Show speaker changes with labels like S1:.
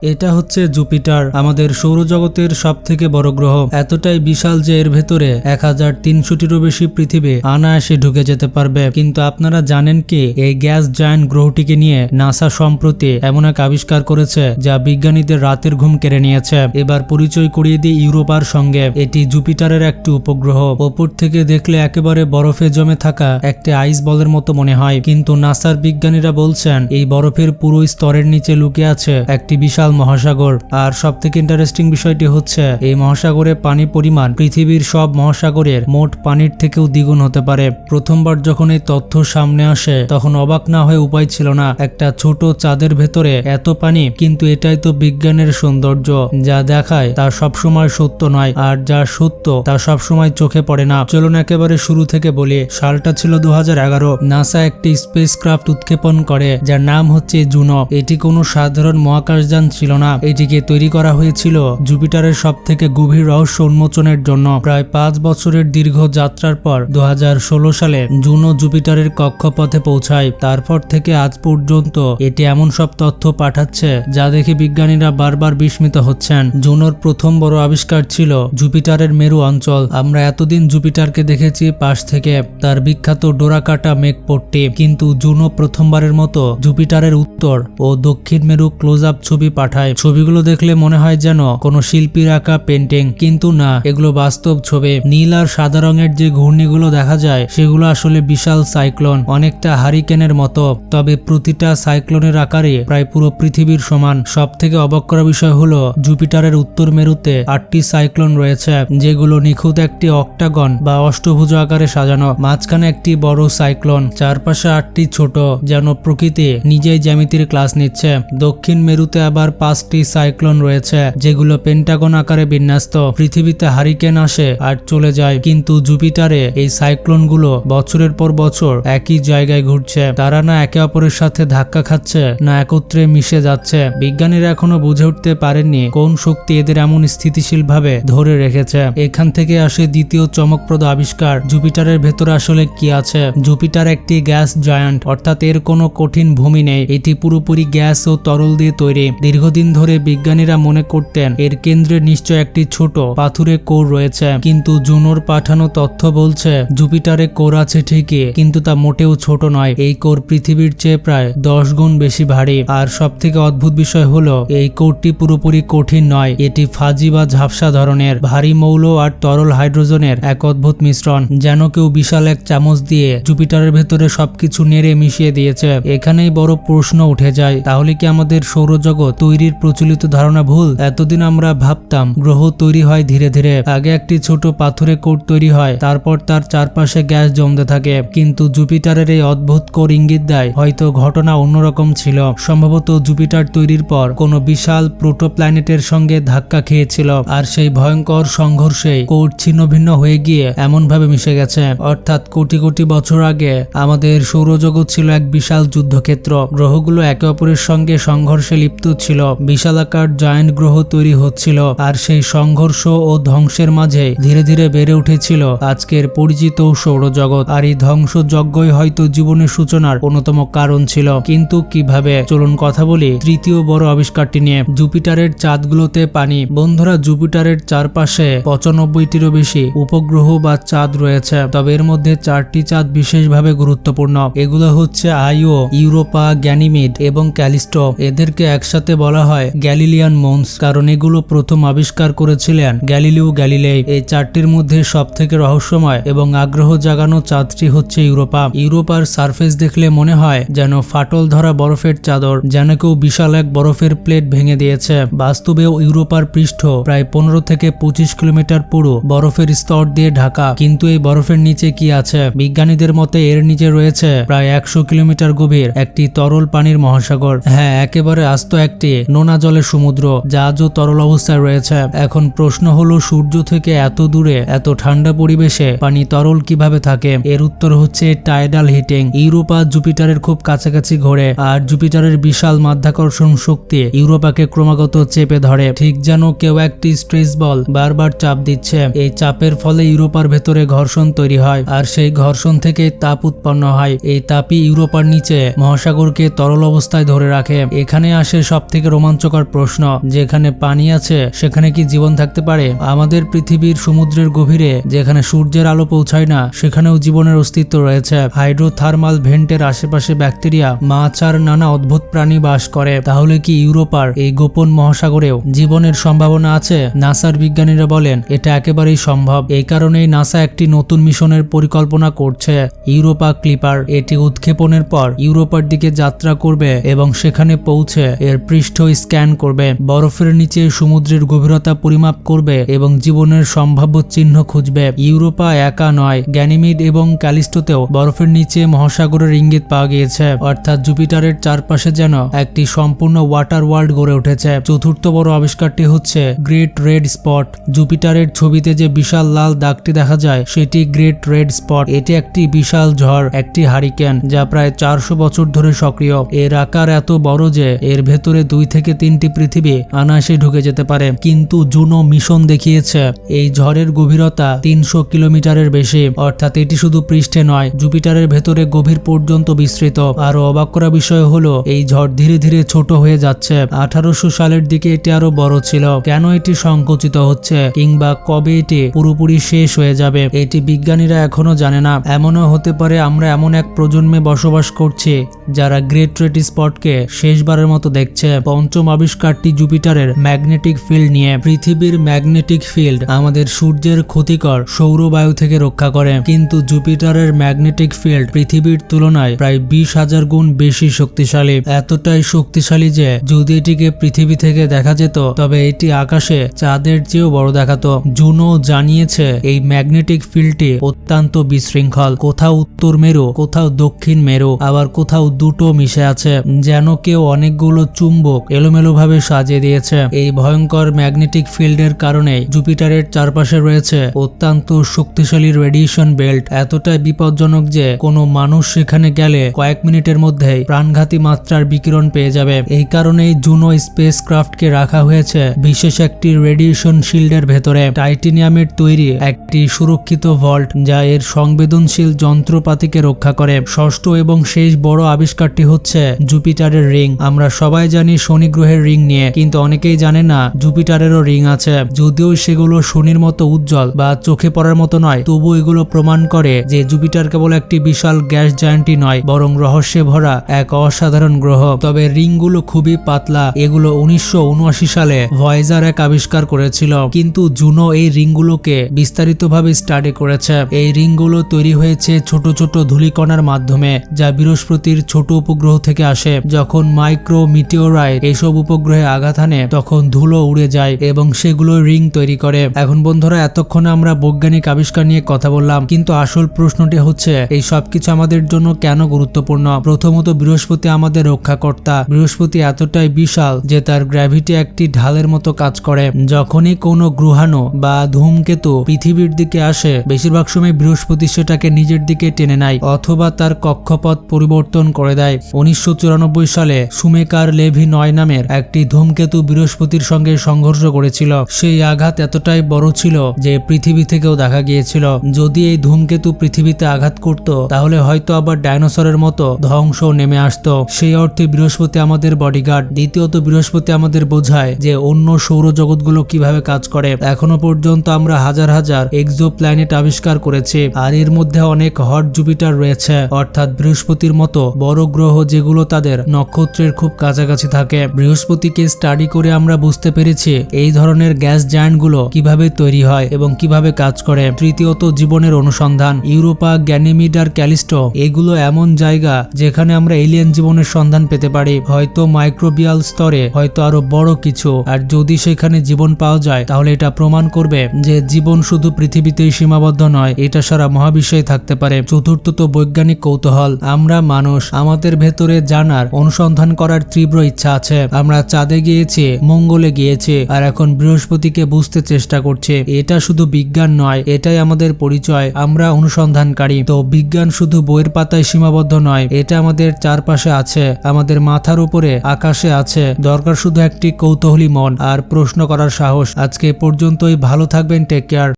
S1: এটা হচ্ছে জুপিটার, আমাদের সৌরজগতের সবথেকে বড় গ্রহ। এতটাই বিশাল যে এর ভেতরে 1300টিরও বেশি পৃথিবী অনায়াসে ঢুকে যেতে পারবে। কিন্তু আপনারা জানেন কি, এই গ্যাস জায়ান্ট গ্রহটিকে নিয়ে নাসা সম্প্রতি এমন এক আবিষ্কার করেছে যা বিজ্ঞানীদের রাতের ঘুম কেড়ে নিয়েছে। এবার পরিচয় করিয়ে দিই ইউরোপার সঙ্গে। এটি জুপিটারের একটি উপগ্রহ। ওপর থেকে দেখলে একেবারে বরফে জমে থাকা একটি আইস বলের মতো মনে হয়, কিন্তু নাসার বিজ্ঞানীরা বলছেন এই বরফের পুরো স্তরের নিচে লুকিয়ে আছে একটি বিশাল মহাসাগর। আর সব থেকে ইন্টারেস্টিং বিষয়টি হচ্ছে এই মহাসাগরে পানির পরিমাণ পৃথিবীর সব মহাসাগরের মোট পানির থেকেও দ্বিগুণ হতে পারে। প্রথমবার যখন এই তথ্য সামনে আসে তখন অবাক না হয়ে উপায় ছিল না। একটা ছোট চাঁদের ভেতরে এত পানি, কিন্তু এটাই তো বিজ্ঞানের সৌন্দর্য। যা দেখায় তা সবসময় সত্য নয়, আর যা সত্য তা সবসময় চোখে পড়ে না। চলুন একেবারে শুরু থেকে বলি। সালটা ছিল 2011। নাসা একটি স্পেসক্রাফট উৎক্ষেপণ করে যার নাম হচ্ছে জুনো। এটি কোনো সাধারণ মহাকাশযান ছিল না। এটিকে তৈরি করা হয়েছিল জুপিটারের সব থেকে গভীর রহস্য উন্মোচনের জন্য। প্রায় 5 বছরের দীর্ঘ যাত্রার পর 2016 সালে জুনো জুপিটারের কক্ষপথে পৌঁছায়। তারপর থেকে আজ পর্যন্ত এটি এমন সব তথ্য পাঠাচ্ছে যা দেখে বিজ্ঞানীরা বারবার বিস্মিত হচ্ছেন। জুনোর প্রথম বড় আবিষ্কার ছিল জুপিটারের মেরু অঞ্চল। আমরা এতদিন জুপিটারকে দেখেছি পাশ থেকে, তার বিখ্যাত ডোরাকাটা মেঘপট্টি, কিন্তু জুনো প্রথমবারের মতো জুপিটারের উত্তর ও দক্ষিণ মেরু ক্লোজ আপ ছবি পাঠায়। ছবিগুলো দেখলে মনে হয় যেন কোনো শিল্পীর আঁকা পেন্টিং, কিন্তু না, এগুলো বাস্তব ছবি। নীল আর সাদা রঙের যে ঘূর্ণিগুলো দেখা যায় সেগুলো আসলে বিশাল সাইক্লোন, অনেকটা হারিকেনের মতো। তবে প্রতিটা সাইক্লোনের আকারে প্রায় পুরো পৃথিবীর সমান। সব থেকে অবাক করা বিষয় হলো জুপিটারের উত্তর মেরুতে 8টি সাইক্লোন রয়েছে, যেগুলো নিখুঁত একটি অক্টাগন বা অষ্টভুজ আকারে সাজানো। মাঝখানে একটি বড় সাইক্লোন, চারপাশে 8টি ছোট, যেন প্রকৃতি নিজেই জ্যামিতির ক্লাস নিচ্ছে। দক্ষিণ মেরুতে আবার 5টি সাইক্লোন রয়েছে, যেগুলো পেন্টাগন আকারে বিন্যস্ত। পৃথিবীতে হারিকেন আসে আর চলে যায়, কিন্তু জুপিটারে এই সাইক্লোনগুলো বছরের পর বছর একই জায়গায় ঘুরছে। তারা না একে অপরের সাথে ধাক্কা খাচ্ছে, না একত্রে মিশে যাচ্ছে। বিজ্ঞানীরা এখনো বুঝে উঠতে পারেননি কোন শক্তি এদের এমন স্থিতিশীল ভাবে ধরে রেখেছে। এখান থেকে আসে দ্বিতীয় চমকপ্রদ আবিষ্কার, জুপিটারের ভেতরে আসলে কি আছে। জুপিটার একটি গ্যাস জায়ান্ট, অর্থাৎ এর কোনো কঠিন ভূমি নেই। এটি পুরোপুরি গ্যাস ও তরল দিয়ে তৈরি। দীর্ঘদিন ধরে বিজ্ঞানীরা মনে করতেন এর কেন্দ্রে নিশ্চয় একটি ছোট পাথুরে কোর রয়েছে, কিন্তু জুনোর পাঠানো তথ্য বলছে জুপিটারে কোর আছে ঠিকই, কিন্তু তা মোটেও ছোট নয়। এই কোর পৃথিবীর চেয়ে প্রায় 10 গুণ বেশি ভারী। আর সব থেকে অদ্ভুত বিষয় হলো এই কোরটি পুরোপুরি কঠিন নয়, এটি ফাজি বা ঝাপসা ধরনের। ভারী মৌল আর তরল হাইড্রোজেনের এক অদ্ভুত মিশ্রণ, যেন কেউ বিশাল এক চামচ দিয়ে জুপিটারের ভেতরে সবকিছু নেড়ে মিশিয়ে দিয়েছে। এখানেই বড় প্রশ্ন উঠে যায়, তাহলে কি আমাদের সৌরজগৎ তৈরির প্রচলিত ধারণা ভুল? এতদিন আমরা ভাবতাম গ্রহ তৈরি হয় ধীরে ধীরে। আগে একটি ছোট পাথুরে কোর তৈরি হয়, তারপর তার চারপাশে গ্যাস জমতে থাকে। কিন্তু জুপিটারের এই অদ্ভুত কোর ইঙ্গিত দেয় হয়তো ঘটনা অন্যরকম ছিল। সম্ভবত জুপিটার তৈরির পর কোনো বিশাল প্রোটোপ্ল্যানেটের সঙ্গে ধাক্কা খেয়েছিল, আর সেই ভয়ঙ্কর সংঘর্ষে কোর ছিন্ন ভিন্ন হয়ে গিয়ে এমন ভাবে মিশে গেছে। অর্থাৎ কোটি কোটি বছর আগে আমাদের সৌরজগৎ ছিল এক বিশাল যুদ্ধক্ষেত্র। গ্রহগুলো একে অপরের সঙ্গে সংঘর্ষে লিপ্ত ছিল, বিশালাকার জায়ান্ট গ্রহ তৈরি হচ্ছিল। আর সেই সংঘর্ষ ও ধ্বংসের মাঝে ধীরে ধীরে বেড়ে উঠেছিল আজকের পরিচিত সৌরজগৎ। আর এই ধ্বংসযজ্ঞই হয়তো জীবনের সূচনার অন্যতম কারণ ছিল। কিন্তু কিভাবে? চলুন কথা বলি তৃতীয় বড় আবিষ্কারটি নিয়ে, জুপিটারের চাঁদগুলোতে পানি। বন্ধুরা, জুপিটারের চারপাশে 95টিরও বেশি উপগ্রহ বা চাঁদ রয়েছে, তবে এর মধ্যে 4টি চাঁদ বিশেষভাবে গুরুত্বপূর্ণ। এগুলো হচ্ছে আইও, ইউরোপা, গ্যানিমিড এবং ক্যালিস্টো। এদেরকে একসাথে বলা হয় গ্যালিলিয়ান মন্স, কারণ এগুলো প্রথম আবিষ্কার করেছিলেন গ্যালিলিও গ্যালিলেই। এই 4টির মধ্যে সব থেকে রহস্যময় এবং আগ্রহ জাগানো চাঁদটি হচ্ছে ইউরোপা। ইউরোপার সারফেস দেখলে মনে হয় যেন ফাটল ধরা বরফের চাদর, যেন কেউ বিশাল এক বরফের প্লেট ভেঙে দিয়েছে। বাস্তবেও ইউরোপার পৃষ্ঠ প্রায় 15 থেকে 25 কিলোমিটার পুরো বরফের স্তর দিয়ে ঢাকা। কিন্তু এই বরফের নিচে কি আছে? বিজ্ঞানীদের মতে এর নিচে রয়েছে প্রায় 100 কিলোমিটার গভীর একটি তরল পানির মহাসাগর। হ্যাঁ, একেবারে আস্ত একটি নোনা জলের সমুদ্র, যা আজও তরল অবস্থায় রয়েছে। এখন প্রশ্ন হলো, সূর্য থেকে এত দূরে এত ঠান্ডা পরিবেশে পানি তরল কিভাবে থাকে? এর উত্তর হচ্ছে টাইডাল হিটিং। ইউরোপা জুপিটারের খুব কাছাকাছি ঘোরে, আর জুপিটারের বিশাল মাধ্যাকর্ষণ শক্তি ইউরোপাকে ক্রমাগত চেপে ধরে, ঠিক যেন কেউ একটি স্ট্রেস বল বারবার চাপ দিচ্ছে। এই চাপের ফলে ইউরোপার ভেতরে ঘর্ষণ তৈরি হয়, আর সেই ঘর্ষণ থেকে তাপ উৎপন্ন হয়। এই তাপই ইউরোপার নিচে মহাসাগরকে তরল অবস্থায় ধরে রাখে। এখানে আসে সব থেকে রোমাঞ্চকর প্রশ্ন, যেখানে পানি আছে সেখানে কি জীবন থাকতে পারে? আমাদের পৃথিবীর সমুদ্রের গভীরে যেখানে সূর্যের আলো পৌঁছায় না সেখানেও জীবনের অস্তিত্ব রয়েছে। হাইড্রোথার্মাল ভেন্টের আশেপাশে ব্যাকটেরিয়া, মাছ আর নানা অদ্ভুত প্রাণী বাস করে। তাহলে কি ইউরোপার এই গোপন মহাসাগরেও জীবনের সম্ভাবনা আছে? নাসার বিজ্ঞানীরা বলেন এটা একেবারেই সম্ভব। এই কারণেই নাসা একটি নতুন মিশনের পরিকল্পনা করছে, ইউরোপা ক্লিপার। এটি উৎক্ষেপণের পর ইউরোপার দিকে যাত্রা করবে এবং সেখানে পৌঁছে এর পৃষ্ঠ স্ক্যান করবে, বরফের নিচে সমুদ্রের গভীরতা পরিমাপ করবে এবং জীবনের সম্ভাব্য চিহ্ন খুঁজবে। ইউরোপা একা নয়, গ্যানিমিড এবং ক্যালিস্টোতেও বরফের নিচে মহাসাগরের ইঙ্গিত পাওয়া গিয়েছে। অর্থাৎ জুপিটারের চারপাশে যেন একটি সম্পূর্ণ ওয়াটার ওয়ার্ল্ড গড়ে উঠেছে। চতুর্থ বড় আবিষ্কারটি হচ্ছে গ্রেট রেড স্পট। জুপিটারের ছবিতে যে বিশাল লাল দাগটি দেখা যায় সেটি গ্রেট রেড স্পট। এটি একটি বিশাল ঝড়, একটি হারিকেন যা প্রায় 400 বছর ধরে সক্রিয়। এর আকার এত বড় যে এর ভেতরে 2 থেকে 3টি পৃথিবী অনায়াসে ঢুকে যেতে পারে। কিন্তু জুনো মিশন দেখিয়েছে এই ঝড়ের গভীরতা 300 কিলোমিটারের বেশি। অর্থাৎ এটি শুধু পৃষ্ঠে নয়, জুপিটারের ভেতরে গভীর পর্যন্ত বিস্তৃত। আরো অবাক করা বিষয় হলো এই ঝড় ধীরে ধীরে ছোট হয়ে যাচ্ছে। 1800 সালের দিকে এটি আরো বড় ছিল। কেন এটি সংকুচিত হচ্ছে কিংবা কবে এটি পুরোপুরি শেষ হয়ে যাবে এটি বিজ্ঞানীরা এখনো জানে না। এমনও হতে পারে আমরা এমন এক প্রজন্মে বসবাস করছি যারা গ্রেট রেড স্পটকে শেষবারের মতো দেখছে। পঞ্চম আবিষ্কারটি জুপিটারের ম্যাগনেটিক ফিল্ড নিয়ে। পৃথিবীর ম্যাগনেটিক ফিল্ড আমাদের সূর্যের ক্ষতিকর সৌরবায়ু থেকে রক্ষা করে, কিন্তু জুপিটারের ম্যাগনেটিক ফিল্ড পৃথিবীর তুলনায় প্রায় 20,000 গুণ বেশি শক্তিশালী। এতটাই শক্তিশালী যে যদি এটিকে পৃথিবী থেকে দেখা যেত তবে এটি আকাশে চাঁদের চেয়েও বড় দেখাতো। জুনো জানিয়েছে এই ম্যাগনেটিক ফিল্ডটি অত্যন্ত বিশৃঙ্খল। কোথাও উত্তর মেরু, কোথাও দক্ষিণ মেরু, আবার কোথাও দুটো মিশে আছে, যেন কেউ অনেকগুলো চুম্বক এলোমেলোভাবে সাজিয়ে দিয়েছে। এই ভয়ঙ্কর ম্যাগনেটিক ফিল্ডের কারণে জুপিটারের চারপাশে রয়েছে অত্যন্ত শক্তিশালী রেডিয়েশন বেল্ট। এতটাই বিপজ্জনক যে কোনো মানুষ সেখানে গেলে কয়েক মিনিটের মধ্যেই প্রাণঘাতী মাত্রার বিকিরণ পেয়ে যাবে। এই কারণেই জুনো স্পেস ক্রাফটকে রাখা হয়েছে বিশেষ একটি রেডিয়েশন শিল্ডের ভেতরে। টাইটেনিয়ামের তৈরি একটি সুরক্ষিত ভল্ট যা এর সংবেদনশীল যন্ত্রপাতিকে রক্ষা করে। ষষ্ঠ এবং শেষ বড় আবিষ্কারটি হচ্ছে জুপিটারের রিং। আমরা সবাই জানি শনি গ্রহের রিং নিয়ে, কিন্তু অনেকেই জানে না জুপিটারেরও রিং আছে। যদিও সেগুলো শনির মতো উজ্জ্বল বা চোখে পড়ার মতো নয়, তবু এগুলো প্রমাণ করে যে জুপিটার কেবল একটি বিশাল গ্যাস জায়ান্টই নয়, বরং রহস্যে ভরা এক অসাধারণ গ্রহ। তবে রিংগুলো খুবই পাতলা। এগুলো 1979 সালে ভয়েজার 1 আবিষ্কার করেছিল, কিন্তু জুনো এই রিংগুলোকে বিস্তারিতভাবে স্টাডি করেছে। এই রিংগুলো তৈরি হয়েছে ছোট ছোট ধূলিকণার মাধ্যমে যা বৃহস্পতির ছোট উপগ্রহ থেকে আসে। যখন মাইক্রো মিটিওরাইট এইসব উপগ্রহে আঘাত হানে তখন ধুলো উড়ে যায় এবং সেগুলো রিং তৈরি করে। এখন বন্ধুরা, এতক্ষণে আমরা বৈজ্ঞানিক আবিষ্কার নিয়ে কথা বললাম, কিন্তু আসল প্রশ্নটি হচ্ছে এই সবকিছু আমাদের জন্য কেন গুরুত্বপূর্ণ? প্রথমত, বৃহস্পতি আমাদের রক্ষাকর্তা। বৃহস্পতি এতটাই বিশাল যে তার গ্র্যাভিটি একটি ঢালের মতো কাজ করে। যখনই কোনো গ্রহাণু বা ধূমকেতু পৃথিবীর দিকে আসে বেশিরভাগ সময় বৃহস্পতি সেটাকে নিজের দিকে টেনে নেয় অথবা তার কক্ষপথ পরিবর্তন করে দেয়। 1994 সালে সুমেকার লেভি 9 নামের একটি ধূমকেতু বৃহস্পতির সঙ্গে সংঘর্ষ করেছিল। সেই আঘাত এতটাই বড় ছিল যে পৃথিবী থেকেও দেখা গিয়েছিল। যদি এই ধূমকেতু পৃথিবীতে আঘাত করত তাহলে হয়তো আবার ডাইনোসরের মতো ধ্বংস নেমে আসতো। সেই অর্থে বৃহস্পতি আমাদের বডিগার্ড। দ্বিতীয়ত, বৃহস্পতি আমাদের বোঝায় যে অন্য সৌরজগৎগুলো কিভাবে কাজ করে। এখনো পর্যন্ত আমরা হাজার হাজার এক্সো প্ল্যানেট আবিষ্কার করেছি, আর এর মধ্যে অনেক হট জুপিটার রয়েছে, অর্থাৎ বৃহস্পতির মতো বড় গ্রহ যেগুলো তাদের নক্ষত্রের খুব কাছাকাছি থাকে। বৃহস্পতিকে স্টাডি করে আমরা বুঝতে পেরেছি এই ধরনের গ্যাস জায়ান্টগুলো কিভাবে তৈরি হয় এবং কিভাবে কাজ করে। তৃতীয়ত, জীবনের অনুসন্ধান। ইউরোপা, গ্যানিমিড আর ক্যালিস্টো এগুলো এমন জায়গা যেখানে আমরা এলিয়েন জীবনের সন্ধান পেতে পারি, হয়তো মাইক্রোবিয়াল স্তরে, হয়তো আরো বড় কিছু। আর যদি সেখানে জীবন পাওয়া যায় তাহলে এটা প্রমাণ করবে যে জীবন শুধু পৃথিবীতেই সীমাবদ্ধ নয়, এটা সারা মহাবিশ্বে থাকতে পারে। চতুর্থত, বৈজ্ঞানিক কৌতূহল। আমরা মানুষ, আমাদের ভেতরে জানার, অনুসন্ধান করার তীব্র ইচ্ছা আছে। আমরা চাঁদে গিয়েছি, মঙ্গলে গিয়েছি, আর এখন বৃহস্পতিকে বুঝতে চেষ্টা করছি। এটা শুধু বিজ্ঞান নয়, এটাই আমাদের পরিচয়। আমরা অনুসন্ধানকারী। তো বিজ্ঞান শুধু বইয়ের পাতায় সীমাবদ্ধ নয়, এটা আমাদের চারপাশে আছে, আমাদের মাথার উপরে, আকাশে আছে। দরকার শুধু একটি কৌতূহলী মন আর প্রশ্ন করার সাহস। আজকে পর্যন্তই। ভালো থাকবেন, টেক কেয়ার।